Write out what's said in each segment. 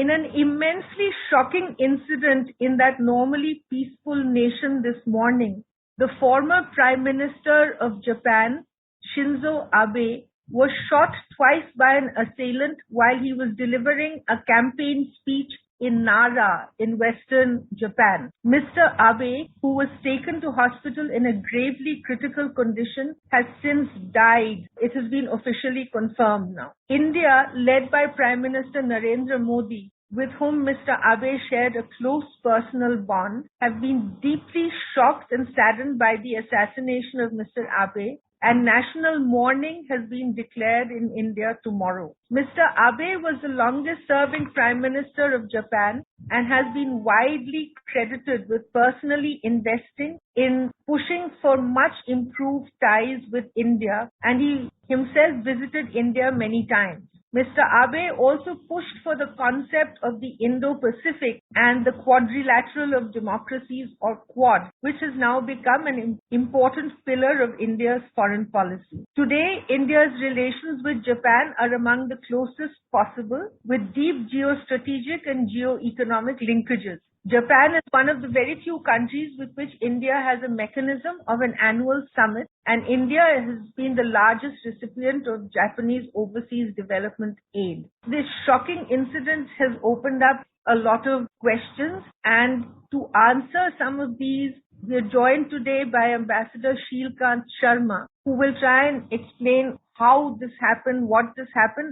In an immensely shocking incident in that normally peaceful nation this morning, the former Prime Minister of Japan, Shinzo Abe, was shot twice by an assailant while he was delivering a campaign speech in Nara in western Japan. Mr. Abe, who was taken to hospital in a gravely critical condition, has since died. It has been officially confirmed now. India, led by Prime Minister Narendra Modi, with whom Mr. Abe shared a close personal bond, have been deeply shocked and saddened by the assassination of Mr. Abe, and national mourning has been declared in India tomorrow. Mr. Abe was the longest-serving Prime Minister of Japan and has been widely credited with personally investing in pushing for much improved ties with India, and he himself visited India many times. Mr. Abe also pushed for the concept of the Indo-Pacific and the Quadrilateral of Democracies, or Quad, which has now become an important pillar of India's foreign policy. Today, India's relations with Japan are among the closest possible, with deep geostrategic and geo-economic linkages. Japan is one of the very few countries with which India has a mechanism of an annual summit, and India has been the largest recipient of Japanese overseas development aid. This shocking incident has opened up a lot of questions, and to answer some of these, we are joined today by Ambassador Shilkant Sharma, who will try and explain how this happened,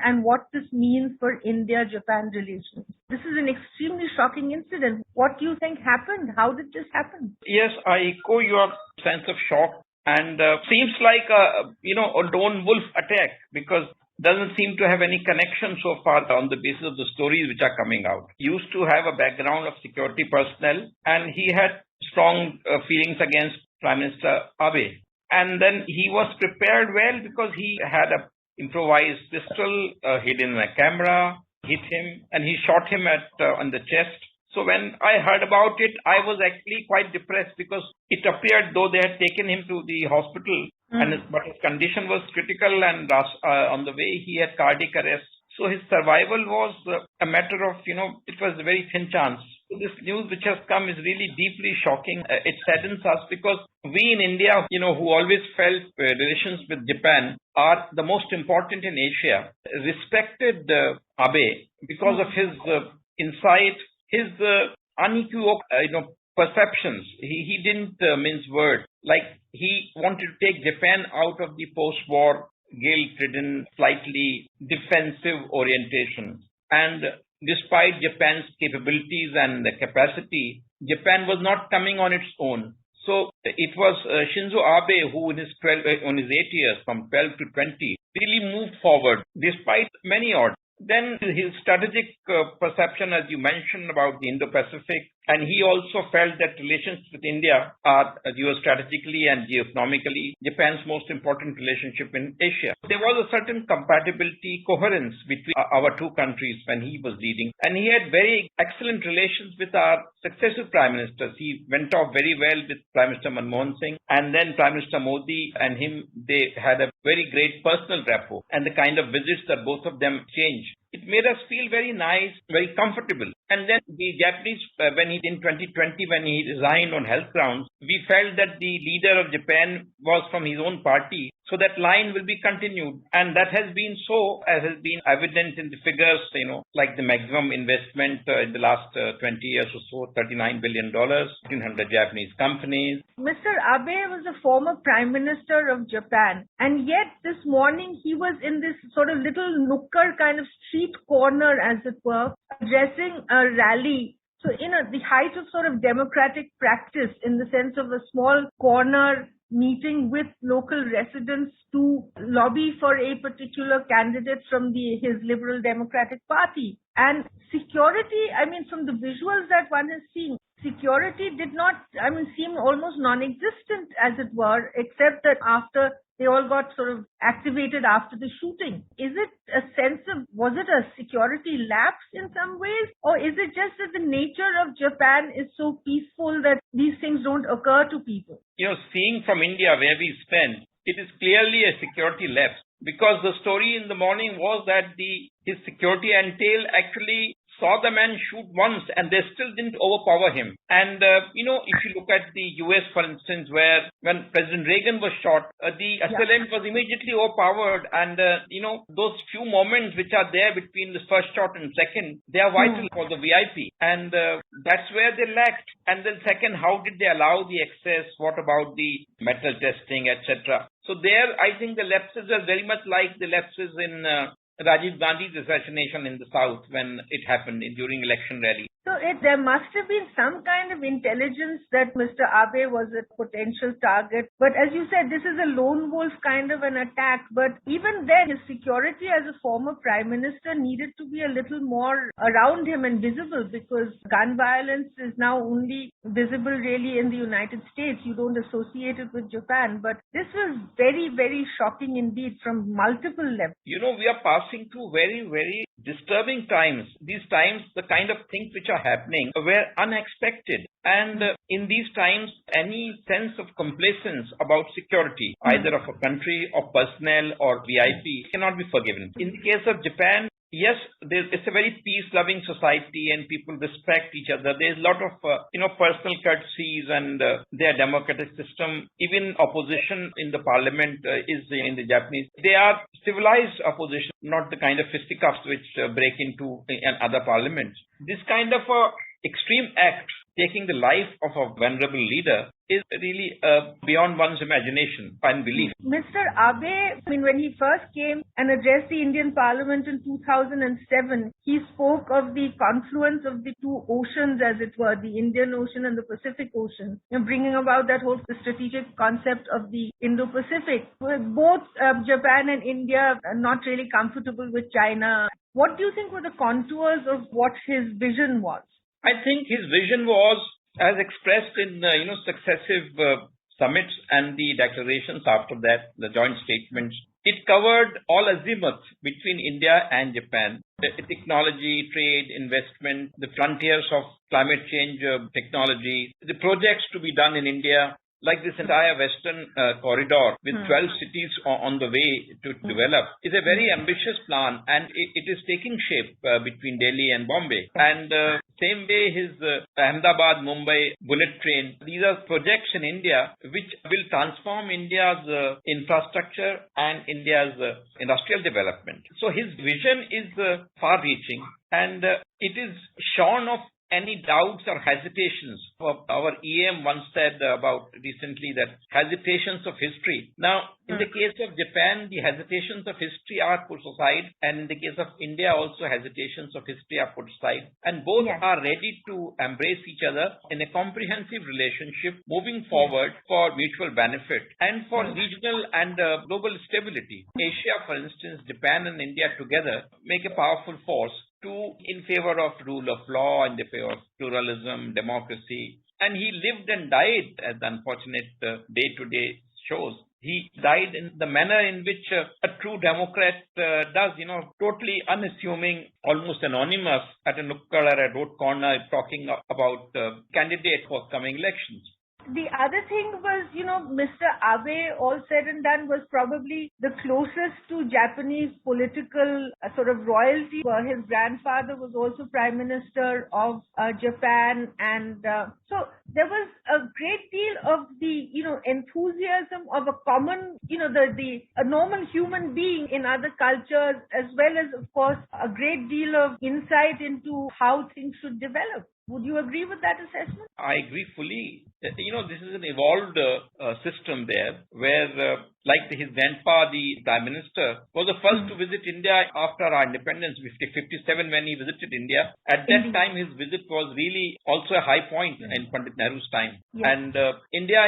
and what this means for India-Japan relations. This is an extremely shocking incident. What do you think happened? How did this happen? Yes, I echo your sense of shock, and seems like a lone wolf attack, because doesn't seem to have any connection so far on the basis of the stories which are coming out. He used to have a background of security personnel, and he had strong feelings against Prime Minister Abe. And then he was prepared well because he had a improvised pistol hidden in a camera, hit him, and he shot him on the chest. So when I heard about it, I was actually quite depressed, because it appeared though they had taken him to the hospital, but his condition was critical, and on the way he had cardiac arrest. So his survival was a matter of, it was a very thin chance. So this news which has come is really deeply shocking. It saddens us, because we in India, who always felt relations with Japan are the most important in Asia, respected Abe because of his insight, his unequivocal, perceptions. He didn't mince words. Like, he wanted to take Japan out of the post-war guilt-ridden, slightly defensive orientation. And despite Japan's capabilities and the capacity, Japan was not coming on its own. So it was Shinzo Abe who, in his 8 years, from 12 to 20, really moved forward despite many odds. Then his strategic perception, as you mentioned, about the Indo-Pacific, and he also felt that relations with India are geostrategically and geoeconomically Japan's most important relationship in Asia. There was a certain compatibility, coherence between our two countries when he was leading, and he had very excellent relations with our successive prime ministers. He went off very well with Prime Minister Manmohan Singh, and then Prime Minister Modi and him, they had a very great personal rapport, and the kind of visits that both of them exchanged. It made us feel very nice, very comfortable. And then the Japanese, in 2020, when he resigned on health grounds, we felt that the leader of Japan was from his own party. So that line will be continued. And that has been so, as has been evident in the figures, like the maximum investment in the last 20 years or so, $39 billion, 1,500 Japanese companies. Mr. Abe was a former Prime Minister of Japan. And yet this morning he was in this sort of little nooker kind of street corner, as it were, addressing a rally. So the height of sort of democratic practice, in the sense of a small corner meeting with local residents to lobby for a particular candidate from his Liberal Democratic Party. And security, from the visuals that one has seen, security did not, seem almost non-existent, as it were, except that after they all got sort of activated after the shooting. Is it was it a security lapse in some ways? Or is it just that the nature of Japan is so peaceful that these things don't occur to people? Seeing from India where we spend, it is clearly a security lapse. because the story in the morning was that his security entail actually saw the man shoot once and they still didn't overpower him. And, if you look at the US, for instance, where when President Reagan was shot, the assailant was immediately overpowered. And, those few moments which are there between the first shot and second, they are vital for the VIP. And that's where they lacked. And then second, how did they allow the excess? What about the metal testing, etc.? So there, I think the lapses are very much like the lapses in Rajiv Gandhi's assassination in the South when it happened during election rally. So there must have been some kind of intelligence that Mr. Abe was a potential target. But as you said, this is a lone wolf kind of an attack. But even then, his security as a former prime minister needed to be a little more around him and visible, because gun violence is now only visible really in the United States. You don't associate it with Japan. But this was very, very shocking indeed from multiple levels. We are passing through very, very disturbing times. These times, the kind of things which are happening were unexpected. And in these times, any sense of complacence about security, either of a country or personnel or VIP, cannot be forgiven. In the case of Japan, yes, it's a very peace-loving society and people respect each other. There's a lot of, personal courtesies and their democratic system. Even opposition in the parliament is in the Japanese. They are civilized opposition, not the kind of fisticuffs which break into other parliaments. This kind of extreme act, taking the life of a venerable leader, is really beyond one's imagination and belief. Mr. Abe, when he first came and addressed the Indian Parliament in 2007, he spoke of the confluence of the two oceans, as it were, the Indian Ocean and the Pacific Ocean, and bringing about that whole strategic concept of the Indo-Pacific. Both Japan and India are not really comfortable with China. What do you think were the contours of what his vision was? I think his vision was, as expressed in successive summits and the declarations after that, the joint statements. It covered all azimuths between India and Japan: the technology, trade, investment, the frontiers of climate change technology, the projects to be done in India, like this entire western corridor with 12 cities on the way to develop, is a very ambitious plan, and it is taking shape between Delhi and Bombay. And same way his Ahmedabad-Mumbai bullet train, these are projects in India which will transform India's infrastructure and India's industrial development. So his vision is far-reaching, and it is shorn of any doubts or hesitations. Our EM once said about recently that hesitations of history. Now, in the case of Japan, the hesitations of history are put aside, and in the case of India also hesitations of history are put aside, and both are ready to embrace each other in a comprehensive relationship moving forward for mutual benefit and for regional and global stability. Asia, for instance, Japan and India together make a powerful force in favor of rule of law, in the favor of pluralism, democracy. And he lived and died, as the unfortunate day-to-day shows. He died in the manner in which a true Democrat does, totally unassuming, almost anonymous, at a nukkad or a road corner, talking about candidates for coming elections. The other thing was, Mr. Abe, all said and done, was probably the closest to Japanese political sort of royalty. His grandfather was also Prime Minister of Japan. And so there was a great deal of the, enthusiasm of a common, a normal human being in other cultures, as well as, of course, a great deal of insight into how things should develop. Would you agree with that assessment? I agree fully. This is an evolved system there where, like his grandpa, the Prime Minister, was the first to visit India after our independence, 1957, when he visited India. At that time, his visit was really also a high point in Pandit Nehru's time. Yes. And India,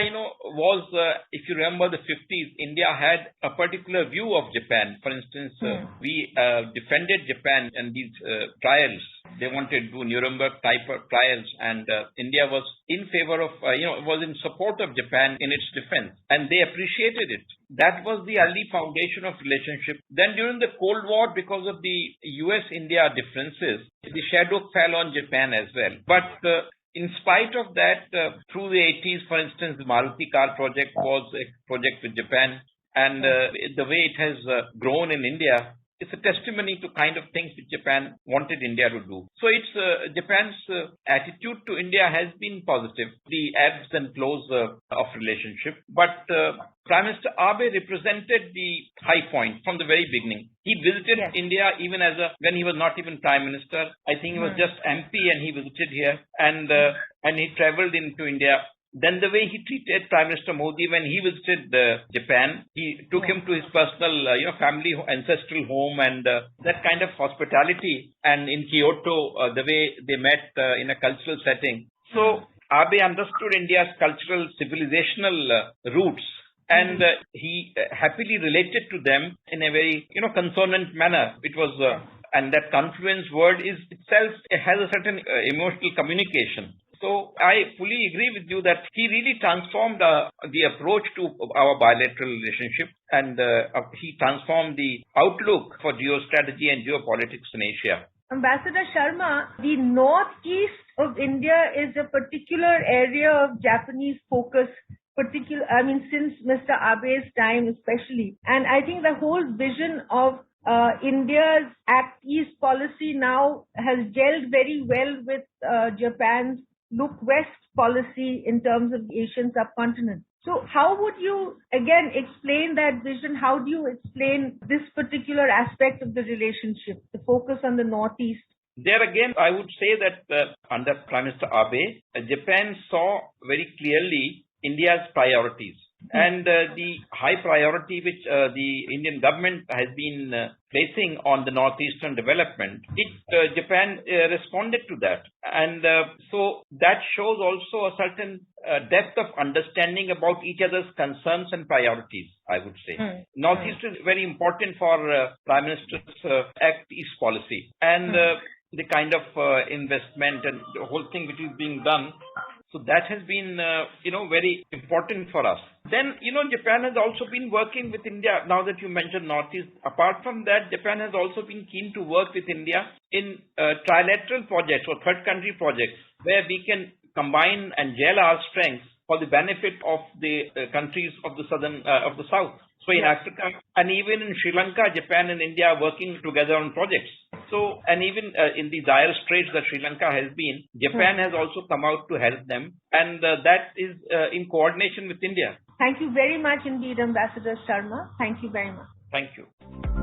was, if you remember the 50s, India had a particular view of Japan. For instance, we defended Japan in these trials. They wanted to do Nuremberg type of trials, and India was in favor of, was in support of Japan in its defense, and they appreciated it. That was the early foundation of relationship. Then during the Cold War, because of the US-India differences, the shadow fell on Japan as well. But in spite of that, through the 80s, for instance, the Maruti car project was a project with Japan. and the way it has grown in India, it's a testimony to kind of things which Japan wanted India to do. So it's Japan's attitude to India has been positive, the ebbs and flows of relationship. But Prime Minister Abe represented the high point from the very beginning. He visited India even when he was not even Prime Minister. I think he was just MP and he visited here, and he traveled into India. Then the way he treated Prime Minister Modi when he visited Japan, he took him to his personal, family ancestral home, and that kind of hospitality. And in Kyoto, the way they met in a cultural setting. So Abe understood India's cultural civilizational roots, and he happily related to them in a very, consonant manner. It was, and that confluence word is itself has a certain emotional communication. So I fully agree with you that he really transformed the approach to our bilateral relationship, and he transformed the outlook for geostrategy and geopolitics in Asia. Ambassador Sharma, the northeast of India is a particular area of Japanese focus, since Mr. Abe's time especially. And I think the whole vision of India's Act East policy now has gelled very well with Japan's Look West policy in terms of the Asian subcontinent. So how would you, again, explain that vision? How do you explain this particular aspect of the relationship, the focus on the Northeast? There again, I would say that under Prime Minister Abe, Japan saw very clearly India's priorities. And the high priority which the Indian government has been placing on the northeastern development, Japan responded to that. And so that shows also a certain depth of understanding about each other's concerns and priorities, I would say. Northeast is very important for Prime Minister's Act East policy. And the kind of investment and the whole thing which is being done. So that has been, very important for us. Then, Japan has also been working with India. Now that you mentioned Northeast, apart from that, Japan has also been keen to work with India in trilateral projects or third country projects where we can combine and gel our strengths for the benefit of the countries of the south. So in Africa and even in Sri Lanka, Japan and India are working together on projects. So, and even in the dire straits that Sri Lanka has been, Japan has also come out to help them, and that is in coordination with India. Thank you very much indeed, Ambassador Sharma. Thank you very much. Thank you.